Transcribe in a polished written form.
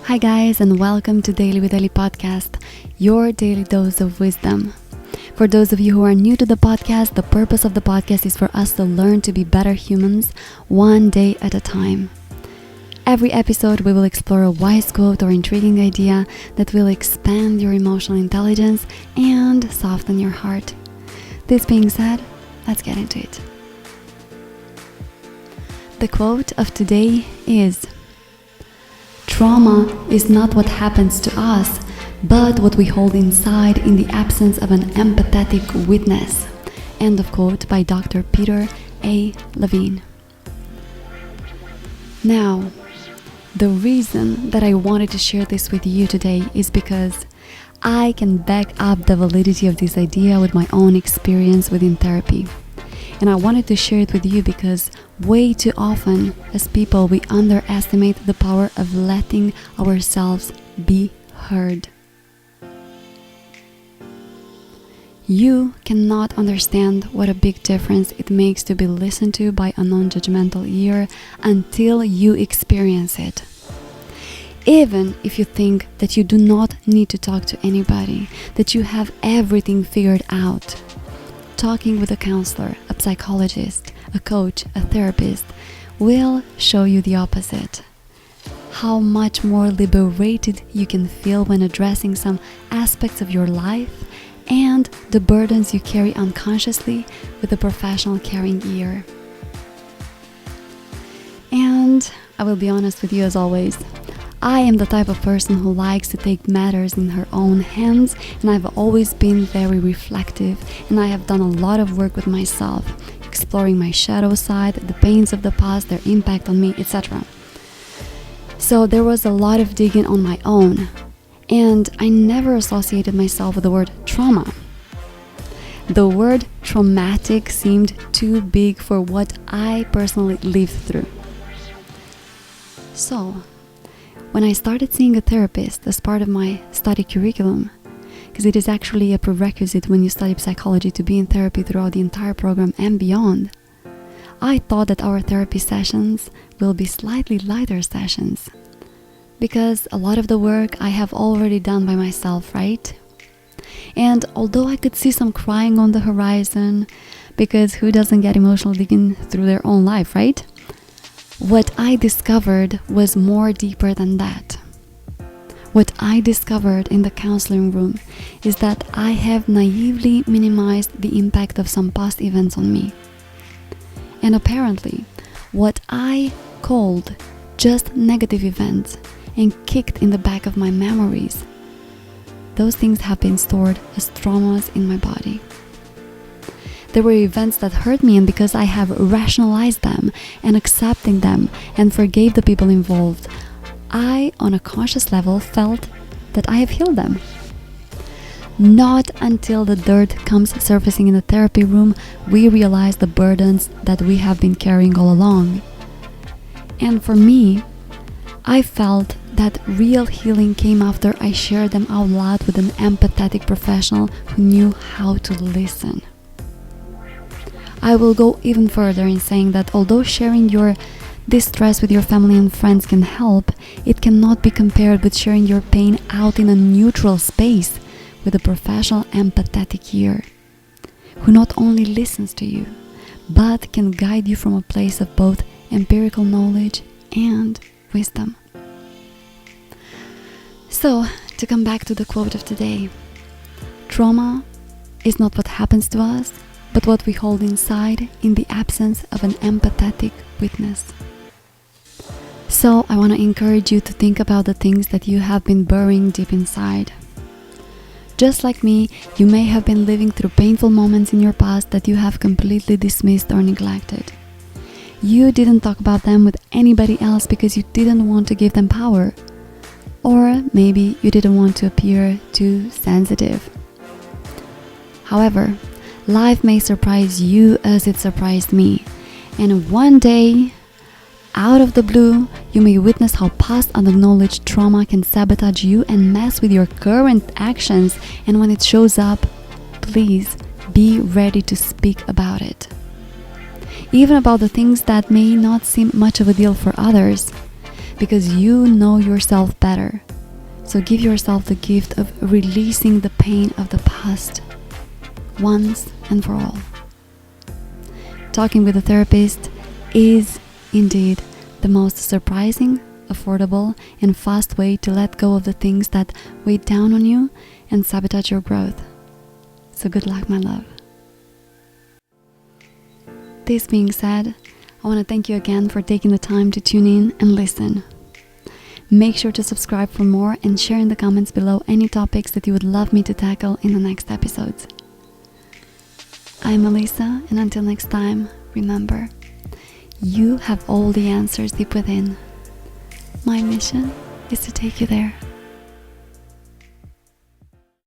Hi guys, and welcome to Daily with Ellie podcast, your daily dose of wisdom. For those of you who are new to the podcast, the purpose of the podcast is for us to learn to be better humans one day at a time. Every episode we will explore a wise quote or intriguing idea that will expand your emotional intelligence and soften your heart. This being said, let's get into it. The quote of today is: "Trauma is not what happens to us, but what we hold inside in the absence of an empathetic witness." End of quote by Dr. Peter A. Levine. Now, the reason that I wanted to share this with you today is because I can back up the validity of this idea with my own experience within therapy. And I wanted to share it with you because way too often, as people, we underestimate the power of letting ourselves be heard. You cannot understand what a big difference it makes to be listened to by a non-judgmental ear until you experience it. Even if you think that you do not need to talk to anybody, that you have everything figured out, talking with a counselor, a psychologist, a coach, a therapist will show you the opposite. How much more liberated you can feel when addressing some aspects of your life and the burdens you carry unconsciously with a professional caring ear. And I will be honest with you as always. I am the type of person who likes to take matters in her own hands, and I've always been very reflective, and I have done a lot of work with myself, exploring my shadow side, the pains of the past, their impact on me, etc. So there was a lot of digging on my own, and I never associated myself with the word trauma. The word traumatic seemed too big for what I personally lived through. So, when I started seeing a therapist as part of my study curriculum, because it is actually a prerequisite when you study psychology to be in therapy throughout the entire program and beyond, I thought that our therapy sessions will be slightly lighter sessions, because a lot of the work I have already done by myself, right? And although I could see some crying on the horizon, because who doesn't get emotional digging through their own life, right? What I discovered was more deeper than that. What I discovered in the counseling room is that I have naively minimized the impact of some past events on me. And apparently, what I called just negative events and kicked in the back of my memories, those things have been stored as traumas in my body. There were events that hurt me, and because I have rationalized them and accepting them and forgave the people involved, I, on a conscious level, felt that I have healed them. Not until the dirt comes surfacing in the therapy room, we realize the burdens that we have been carrying all along. And for me, I felt that real healing came after I shared them out loud with an empathetic professional who knew how to listen. I will go even further in saying that although sharing your distress with your family and friends can help, it cannot be compared with sharing your pain out in a neutral space with a professional empathetic ear, who not only listens to you, but can guide you from a place of both empirical knowledge and wisdom. So, to come back to the quote of today, trauma is not what happens to us, but what we hold inside in the absence of an empathetic witness. So I want to encourage you to think about the things that you have been burying deep inside. Just like me, you may have been living through painful moments in your past that you have completely dismissed or neglected. You didn't talk about them with anybody else because you didn't want to give them power. Or maybe you didn't want to appear too sensitive. However, life may surprise you as it surprised me, and one day, out of the blue, you may witness how past unacknowledged trauma can sabotage you and mess with your current actions, and when it shows up, please be ready to speak about it. Even about the things that may not seem much of a deal for others, because you know yourself better. So give yourself the gift of releasing the pain of the past once and for all. Talking with a therapist is indeed the most surprising, affordable, and fast way to let go of the things that weigh down on you and sabotage your growth. So good luck, my love. This being said, I want to thank you again for taking the time to tune in and listen. Make sure to subscribe for more and share in the comments below any topics that you would love me to tackle in the next episodes. I'm Elisa, and until next time, remember, you have all the answers deep within. My mission is to take you there.